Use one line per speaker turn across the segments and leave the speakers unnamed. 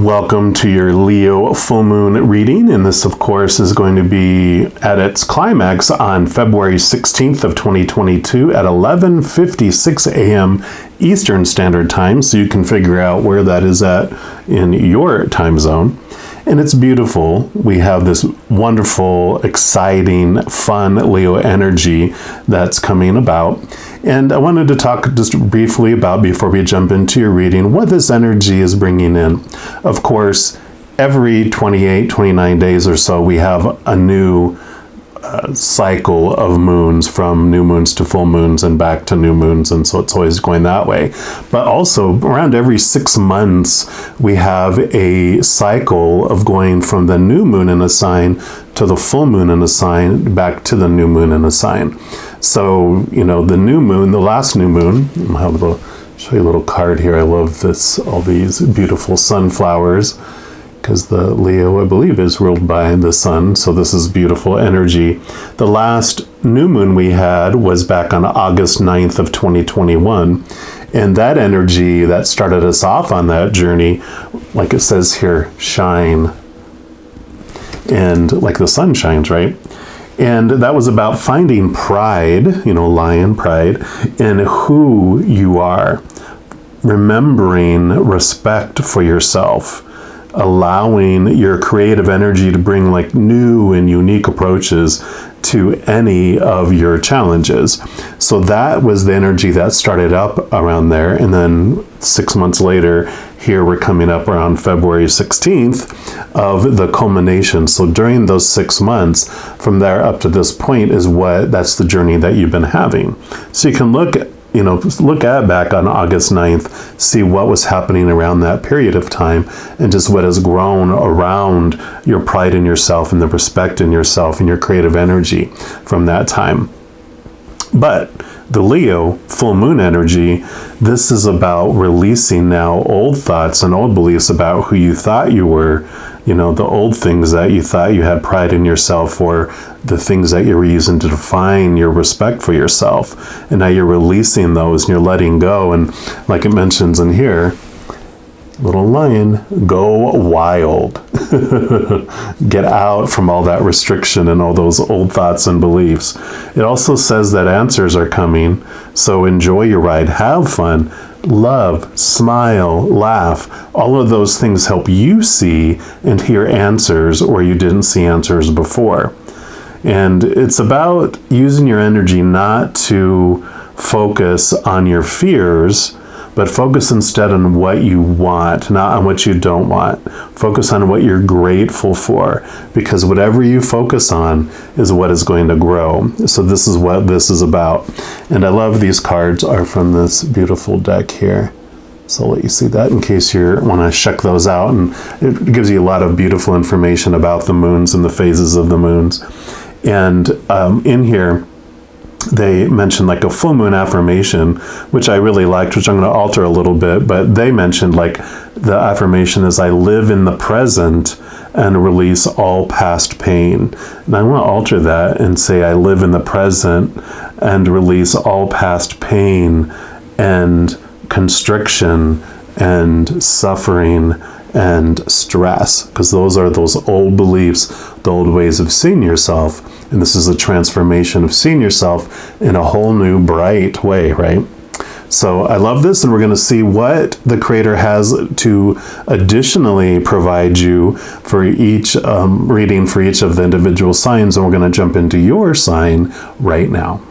Welcome to your Leo full moon reading, and this of course is going to be at its climax on February 16th of 2022 at 11:56 a.m. Eastern Standard Time, so you can figure out where that is at in your time zone. And it's beautiful. We have this wonderful, exciting, fun Leo energy that's coming about. And I wanted to talk just briefly about, before we jump into your reading, what this energy is bringing in. Of course, every 28, 29 days or so, we have a new cycle of moons, from new moons to full moons and back to new moons, and so it's always going that way. But also around every 6 months we have a cycle of going from the new moon in a sign to the full moon in a sign back to the new moon in a sign. So, you know, the new moon, the last new moon, I'll show you a little card here. I love this, all these beautiful sunflowers, because the Leo, I believe, is ruled by the sun, so this is beautiful energy. The last new moon we had was back on August 9th of 2021, and that energy that started us off on that journey, like it says here, shine, and like the sun shines, right? And that was about finding pride, you know, lion pride, in who you are, remembering respect for yourself, allowing your creative energy to bring like new and unique approaches to any of your challenges. So that was the energy that started up around there. And then 6 months later, here we're coming up around February 16th of the culmination. So during those 6 months, from there up to this point that's the journey that you've been having. So you can look at back on August 9th, see what was happening around that period of time, and just what has grown around your pride in yourself and the respect in yourself and your creative energy from that time. But the Leo full moon energy, this is about releasing now old thoughts and old beliefs about who you thought you were, you know, the old things that you thought you had pride in yourself for, the things that you were using to define your respect for yourself. And now you're releasing those and you're letting go. And like it mentions in here, little lion, go wild. Get out from all that restriction and all those old thoughts and beliefs. It also says that answers are coming. So enjoy your ride, have fun, love, smile, laugh. All of those things help you see and hear answers where you didn't see answers before. And it's about using your energy not to focus on your fears, but focus instead on what you want, not on what you don't want. Focus on what you're grateful for, because whatever you focus on is what is going to grow. So this is what this is about. And I love these cards are from this beautiful deck here. So I'll let you see that in case you want to check those out. And it gives you a lot of beautiful information about the moons and the phases of the moons. And in here, they mentioned like a full moon affirmation, which I really liked, which I'm going to alter a little bit, but they mentioned like the affirmation is, I live in the present and release all past pain. And I want to alter that and say, I live in the present and release all past pain and constriction and suffering and stress, because those are those old beliefs, the old ways of seeing yourself. And this is a transformation of seeing yourself in a whole new bright way, right? So I love this, and we're going to see what the Creator has to additionally provide you for each reading for each of the individual signs, and we're going to jump into your sign right now.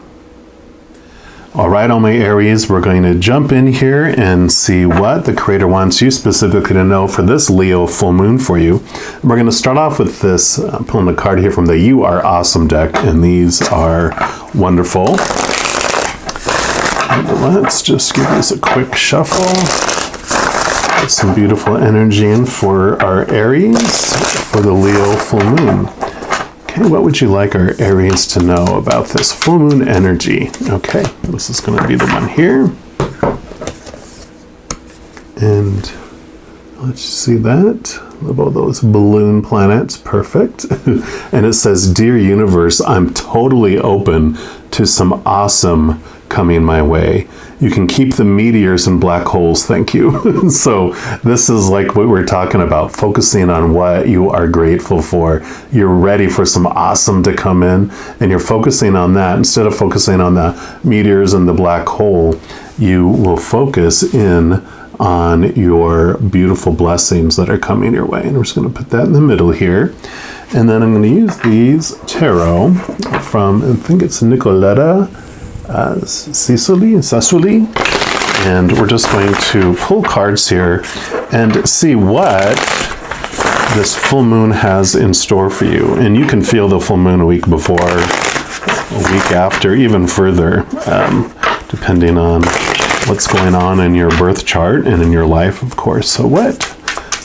All right, all my Aries, we're going to jump in here and see what the Creator wants you specifically to know for this Leo full moon for you. And we're going to start off with this, pulling a card here from the You Are Awesome deck, and these are wonderful. And let's just give this a quick shuffle. Get some beautiful energy in for our Aries for the Leo full moon. Okay, what would you like our Aries to know about this full moon energy? Okay, this is going to be the one here. And let's see that. Love all those balloon planets. Perfect. And it says, Dear Universe, I'm totally open to some awesome coming my way. You can keep the meteors and black holes, thank you. So this is like what we're talking about, focusing on what you are grateful for. You're ready for some awesome to come in, and you're focusing on that. Instead of focusing on the meteors and the black hole, you will focus in on your beautiful blessings that are coming your way. And we're just going to put that in the middle here. And then I'm going to use these tarot from, I think it's Nicoletta Sassoli. And we're just going to pull cards here and see what this full moon has in store for you. And you can feel the full moon a week before, a week after, even further, depending on what's going on in your birth chart and in your life, of course. So what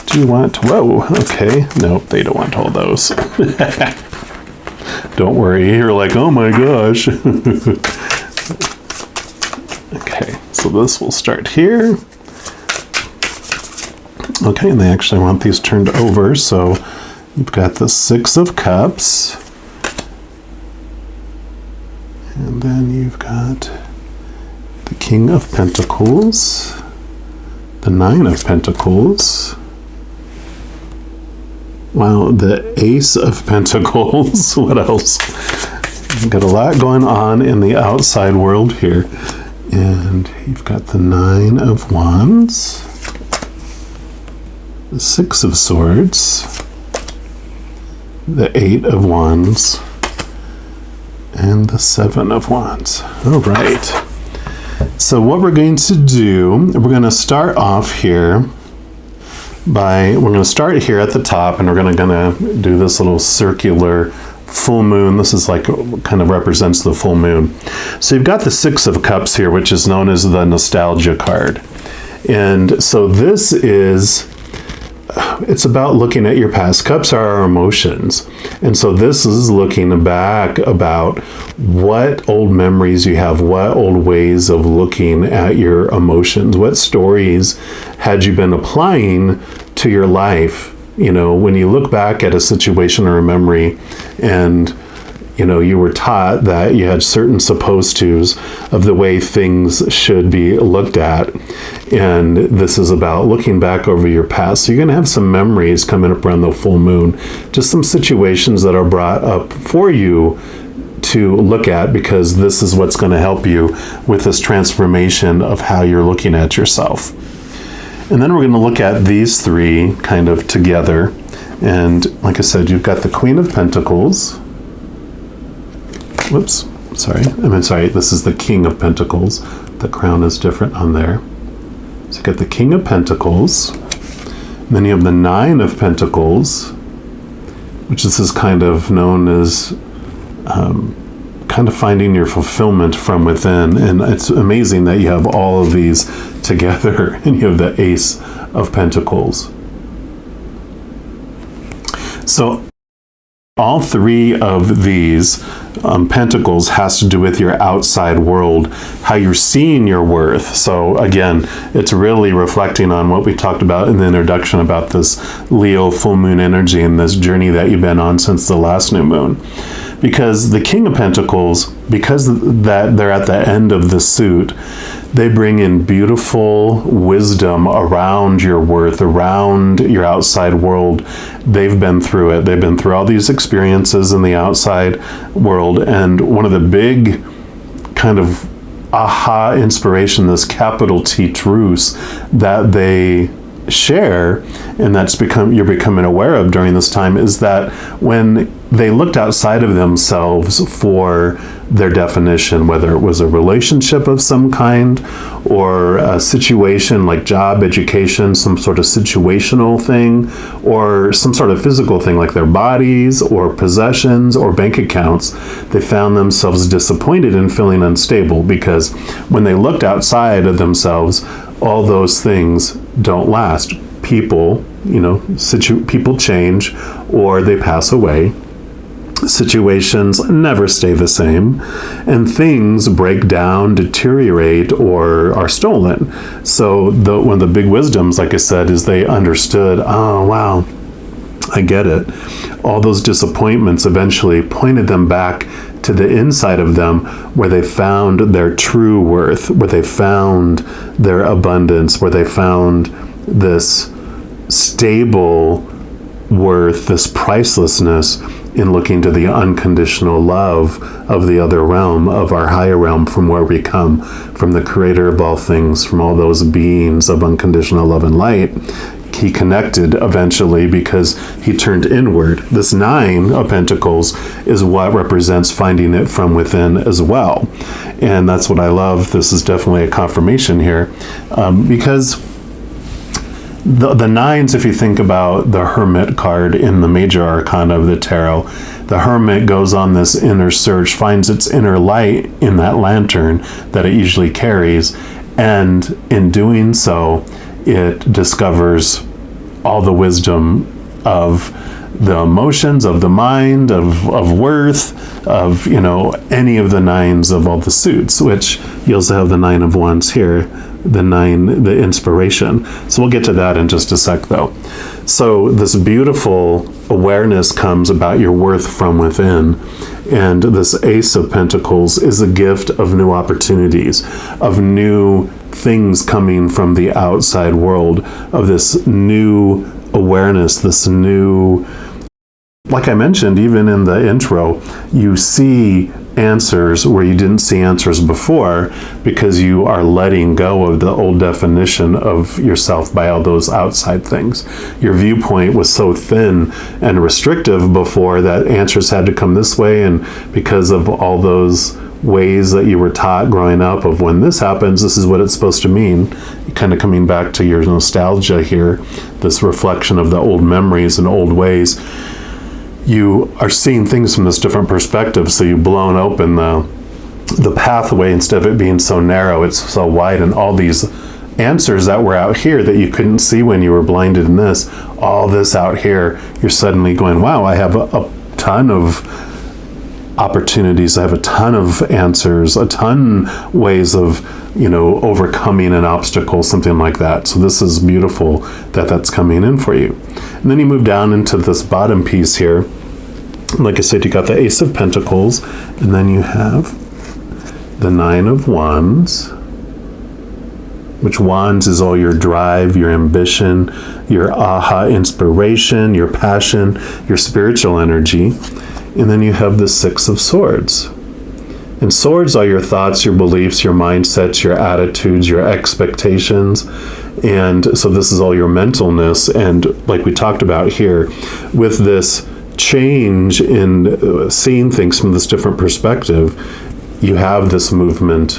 do you want? Whoa, okay. Nope, they don't want all those. Don't worry, you're like, oh my gosh. Okay, so this will start here. Okay, and they actually want these turned over. So you've got the Six of Cups. And then you've got the King of Pentacles, the Nine of Pentacles, wow, the Ace of Pentacles. What else? You've got a lot going on in the outside world here. And you've got the Nine of Wands, the Six of Swords, the Eight of Wands, and the Seven of Wands. All right. So what we're going to do, we're going to start off here we're going to start here at the top, and we're going to do this little circular full moon. This is like, kind of represents the full moon. So you've got the Six of Cups here, which is known as the nostalgia card. And so this is, it's about looking at your past. Cups are our emotions. And so this is looking back about what old memories you have, what old ways of looking at your emotions, what stories had you been applying to your life. You know, when you look back at a situation or a memory and, you know, you were taught that you had certain supposed tos of the way things should be looked at. And this is about looking back over your past. So you're going to have some memories coming up around the full moon, just some situations that are brought up for you to look at, because this is what's going to help you with this transformation of how you're looking at yourself. And then we're going to look at these three kind of together. And like I said, you've got the Queen of Pentacles. Whoops, sorry. This is the King of Pentacles. The crown is different on there. So you got the King of Pentacles. And then you have the Nine of Pentacles, which this is kind of known as kind of finding your fulfillment from within. And it's amazing that you have all of these together, and you have the Ace of Pentacles. So all three of these pentacles has to do with your outside world, how you're seeing your worth. So again, it's really reflecting on what we talked about in the introduction about this Leo full moon energy and this journey that you've been on since the last new moon. Because the King of Pentacles, because that they're at the end of the suit, they bring in beautiful wisdom around your worth, around your outside world. They've been through it. They've been through all these experiences in the outside world. And one of the big kind of aha inspiration, this capital T truths that they share, and you're becoming aware of during this time, is that when they looked outside of themselves for their definition, whether it was a relationship of some kind or a situation like job, education, some sort of situational thing, or some sort of physical thing like their bodies or possessions or bank accounts, they found themselves disappointed and feeling unstable, because when they looked outside of themselves, all those things don't last. People, people change or they pass away. Situations never stay the same, and things break down, deteriorate, or are stolen. So one of the big wisdoms, like I said, is they understood, oh wow, I get it. all those disappointments eventually pointed them back to the inside of them, where they found their true worth, where they found their abundance, where they found this stable worth, this pricelessness in looking to the unconditional love of the other realm, of our higher realm, from where we come, from the creator of all things, from all those beings of unconditional love and light. He connected eventually because he turned inward. This 9 of Pentacles is what represents finding it from within as well. And that's what I love. This is definitely a confirmation here, because the 9s, if you think about the Hermit card in the major arcana of the tarot, the Hermit goes on this inner search, finds its inner light in that lantern that it usually carries, and in doing so, it discovers all the wisdom of the emotions, of the mind, of worth, of, any of the 9s of all the suits, which you also have the 9 of Wands here, the 9, the inspiration. So we'll get to that in just a sec, though. So this beautiful awareness comes about your worth from within. And this Ace of Pentacles is a gift of new opportunities, of new things coming from the outside world, of this new awareness, this new, like I mentioned, even in the intro, you see answers where you didn't see answers before, because you are letting go of the old definition of yourself by all those outside things. Your viewpoint was so thin and restrictive before that answers had to come this way, and because of all those ways that you were taught growing up of when this happens, this is what it's supposed to mean, kind of coming back to your nostalgia here, this reflection of the old memories and old ways. You are seeing things from this different perspective, so you've blown open the pathway. Instead of it being so narrow, it's so wide, and all these answers that were out here that you couldn't see when you were blinded in this, all this out here, you're suddenly going, wow, I have a ton of opportunities, I have a ton of answers, a ton ways of, overcoming an obstacle, something like that. So this is beautiful that that's coming in for you. And then you move down into this bottom piece here. Like I said, you got the Ace of Pentacles, and then you have the 9 of Wands, which Wands is all your drive, your ambition, your aha inspiration, your passion, your spiritual energy. And then you have the 6 of Swords. And swords are your thoughts, your beliefs, your mindsets, your attitudes, your expectations. And so this is all your mentalness. And like we talked about here, with this change in seeing things from this different perspective, you have this movement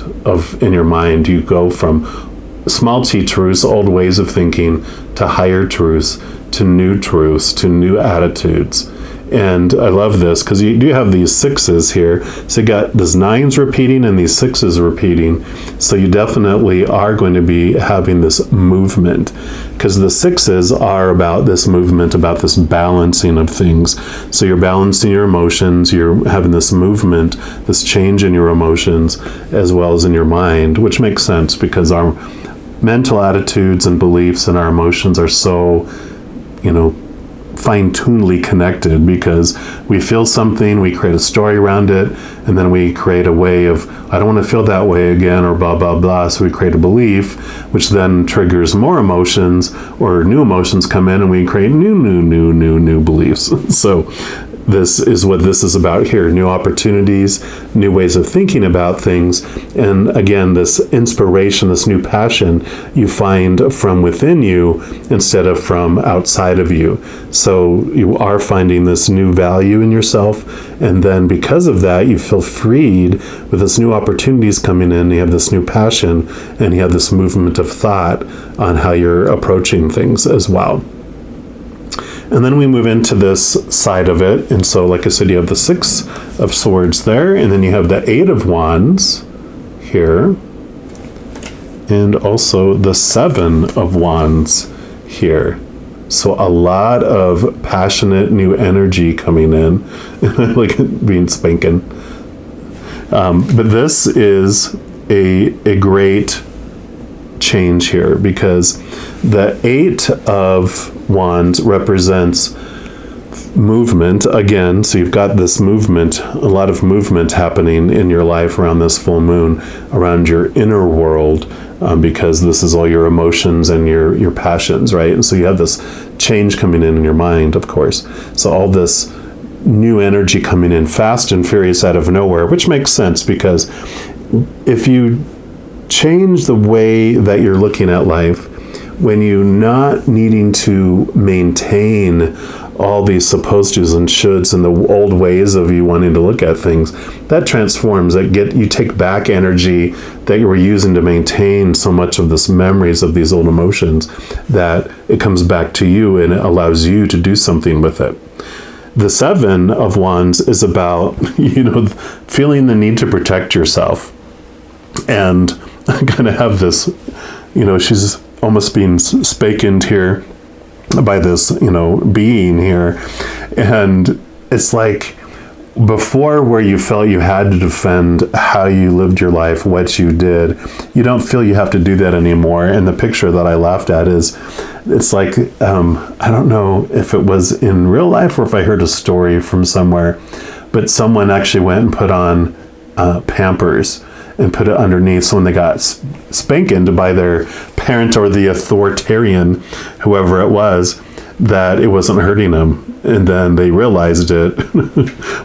in your mind. You go from small t truths, old ways of thinking, to higher truths, to new attitudes. And I love this because you do have these 6s here. So you got these 9s repeating and these 6s repeating. So you definitely are going to be having this movement, because the 6s are about this movement, about this balancing of things. So you're balancing your emotions, you're having this movement, this change in your emotions as well as in your mind, which makes sense because our mental attitudes and beliefs and our emotions are so, fine-tunedly connected, because we feel something, we create a story around it, and then we create a way of, I don't want to feel that way again, or blah, blah, blah. So we create a belief, which then triggers more emotions, or new emotions come in, and we create new beliefs. So this is what this is about here. New opportunities, new ways of thinking about things. And again, this inspiration, this new passion you find from within you instead of from outside of you. So you are finding this new value in yourself. And then because of that, you feel freed with this new opportunities coming in. You have this new passion, and you have this movement of thought on how you're approaching things as well. And then we move into this side of it. And so, like I said, you have the 6 of Swords there, and then you have the 8 of Wands here, and also the 7 of Wands here. So a lot of passionate new energy coming in, like being spanking. But this is a great change here, because the 8 of Wands represents movement again. So you've got this movement, a lot of movement happening in your life around this full moon, around your inner world, because this is all your emotions and your passions, right? And so you have this change coming in your mind, of course. So all this new energy coming in fast and furious out of nowhere, which makes sense, because if you change the way that you're looking at life, when you're not needing to maintain all these supposed tos and shoulds and the old ways of you wanting to look at things, that transforms. You take back energy that you were using to maintain so much of this memories of these old emotions, that it comes back to you and it allows you to do something with it. The Seven of Wands is about, feeling the need to protect yourself. And I'm going to have this, she's almost being spakened here by this, being here. And it's like before, where you felt you had to defend how you lived your life, what you did, you don't feel you have to do that anymore. And the picture that I laughed at is, it's like, I don't know if it was in real life or if I heard a story from somewhere, but someone actually went and put on Pampers and put it underneath. So when they got spanked by their parent or the authoritarian, whoever it was, that it wasn't hurting them. And then they realized it.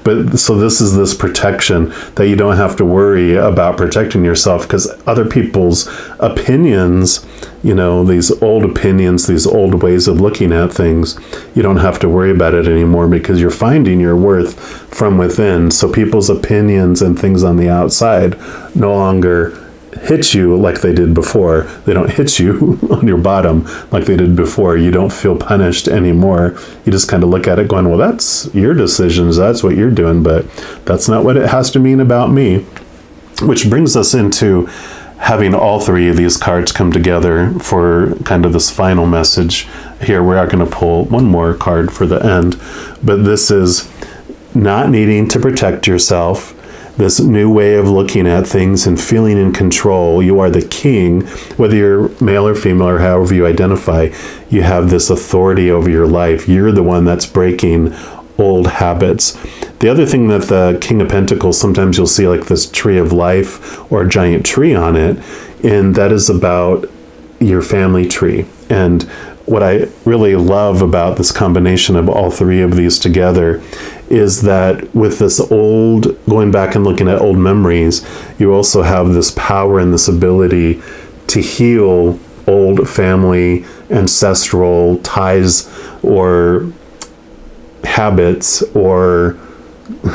But so this is this protection, that you don't have to worry about protecting yourself, because other people's opinions, these old opinions, these old ways of looking at things, you don't have to worry about it anymore, because you're finding your worth from within. So people's opinions and things on the outside no longer hit you like they did before. They don't hit you on your bottom like they did before. You don't feel punished anymore. You just kind of look at it going, well, that's your decisions. That's what you're doing, but that's not what it has to mean about me. Which brings us into having all three of these cards come together for kind of this final message here. We are going to pull one more card for the end, but this is not needing to protect yourself. This new way of looking at things and feeling in control. You are the king, whether you're male or female or however you identify. You have this authority over your life. You're the one that's breaking old habits. The other thing that the King of Pentacles, sometimes you'll see like this tree of life or a giant tree on it, and that is about your family tree. And what I really love about this combination of all three of these together is that with this going back and looking at old memories, you also have this power and this ability to heal old family, ancestral ties or habits, or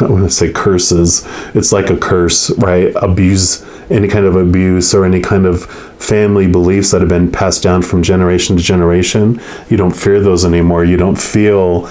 I want to say curses. It's like a curse, right? Abuse, any kind of abuse or any kind of family beliefs that have been passed down from generation to generation. You don't fear those anymore. You don't feel,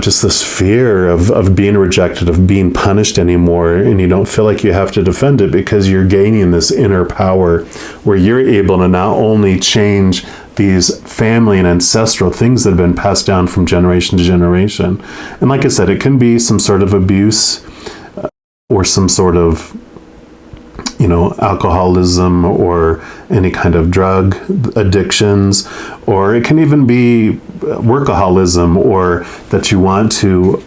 just this fear of being rejected, of being punished anymore. And you don't feel like you have to defend it, because you're gaining this inner power where you're able to not only change these family and ancestral things that have been passed down from generation to generation. And like I said, it can be some sort of abuse or some sort of, alcoholism or any kind of drug addictions, or it can even be workaholism, or that you want to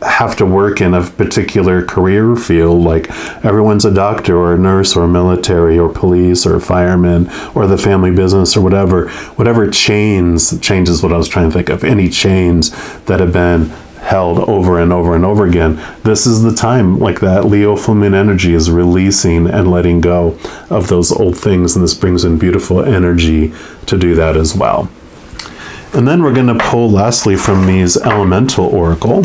have to work in a particular career field, like everyone's a doctor or a nurse or military or police or a fireman or the family business or whatever chains is what I was trying to think of, any chains that have been held over and over and over again. This is the time, like that Leo full moon energy is releasing and letting go of those old things, and this brings in beautiful energy to do that as well. And then we're going to pull lastly from these Elemental Oracle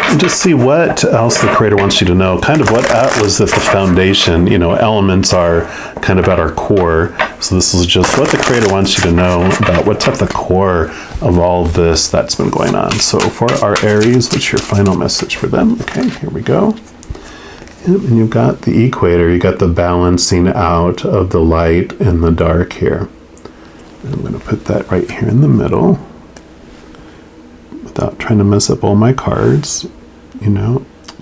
and just see what else the Creator wants you to know. Kind of what was at the foundation. Elements are kind of at our core. So this is just what the Creator wants you to know about what's at the core of all of this that's been going on. So for our Aries, what's your final message for them? Okay, here we go. And you've got the equator. You got the balancing out of the light and the dark here. And I'm going to put that right here in the middle without trying to mess up all my cards.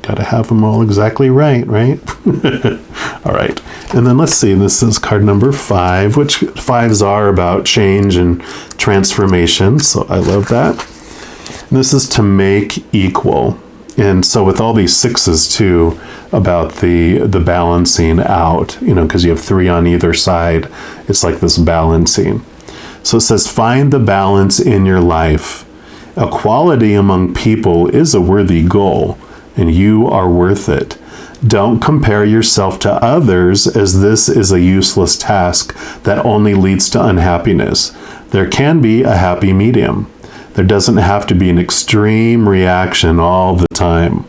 Got Gotta have them all exactly right, right? All right. And then let's see, this is card number 5, which 5s are about change and transformation. So I love that. And this is to make equal. And so with all these 6s too, about the balancing out, because you have 3 on either side, it's like this balancing. So it says, find the balance in your life. Equality among people is a worthy goal, and you are worth it. Don't compare yourself to others, as this is a useless task that only leads to unhappiness. There can be a happy medium. There doesn't have to be an extreme reaction all the time.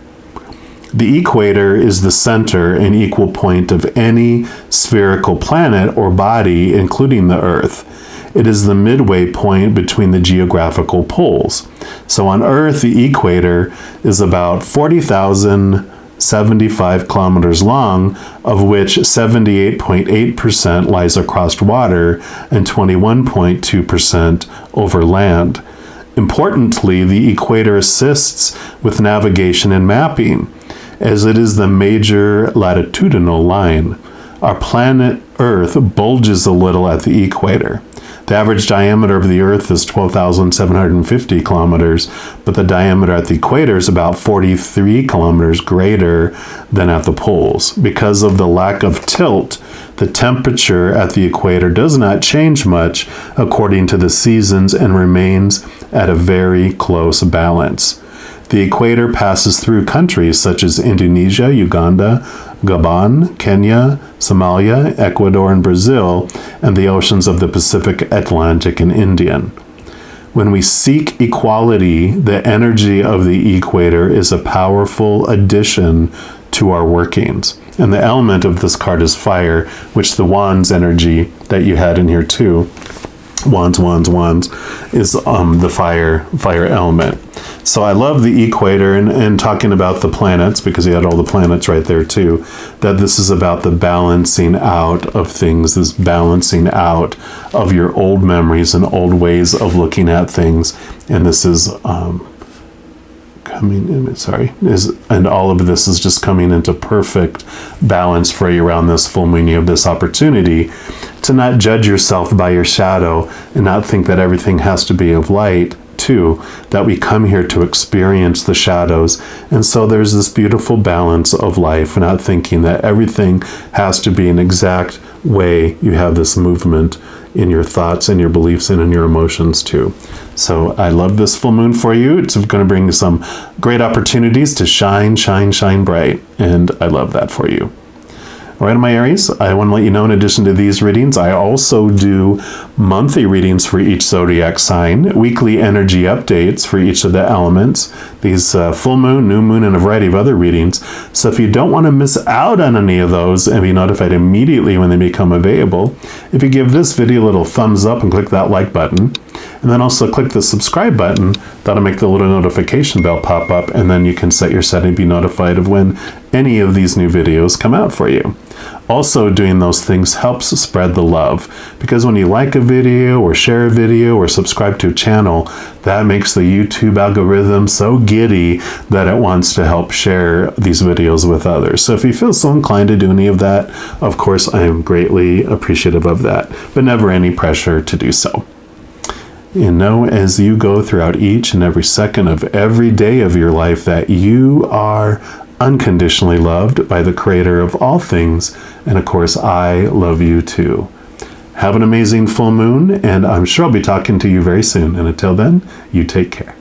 The equator is the center and equal point of any spherical planet or body, including the Earth. It is the midway point between the geographical poles. So on Earth, the equator is about 40,075 kilometers long, of which 78.8% lies across water and 21.2% over land. Importantly, the equator assists with navigation and mapping, as it is the major latitudinal line. Our planet Earth bulges a little at the equator. The average diameter of the Earth is 12,750 kilometers, but the diameter at the equator is about 43 kilometers greater than at the poles. Because of the lack of tilt, the temperature at the equator does not change much according to the seasons and remains at a very close balance. The equator passes through countries such as Indonesia, Uganda, Gabon, Kenya, Somalia, Ecuador, and Brazil, and the oceans of the Pacific, Atlantic, and Indian. When we seek equality, the energy of the equator is a powerful addition to our workings. And the element of this card is fire, which the wands energy that you had in here too, wands, is the fire element. So I love the equator, and talking about the planets, because he had all the planets right there too, that this is about the balancing out of things, this balancing out of your old memories and old ways of looking at things. And this is and all of this is just coming into perfect balance for you around this full moon. You have this opportunity to not judge yourself by your shadow and not think that everything has to be of light too, that we come here to experience the shadows. And so there's this beautiful balance of life, not thinking that everything has to be an exact way. You have this movement in your thoughts and your beliefs and in your emotions too. So I love this full moon for you. It's going to bring you some great opportunities to shine bright. And I love that for you. All right, my Aries, I want to let you know, in addition to these readings, I also do monthly readings for each zodiac sign, weekly energy updates for each of the elements, these full moon, new moon, and a variety of other readings. So if you don't want to miss out on any of those and be notified immediately when they become available, if you give this video a little thumbs up and click that like button, and then also click the subscribe button, that'll make the little notification bell pop up, and then you can set your setting to be notified of when any of these new videos come out for you. Also, doing those things helps spread the love, because when you like a video or share a video or subscribe to a channel, that makes the YouTube algorithm so giddy that it wants to help share these videos with others. So if you feel so inclined to do any of that, of course, I am greatly appreciative of that, but never any pressure to do so. And know, as you go throughout each and every second of every day of your life, that you are unconditionally loved by the Creator of all things. And of course, I love you too. Have an amazing full moon, and I'm sure I'll be talking to you very soon. And until then, you take care.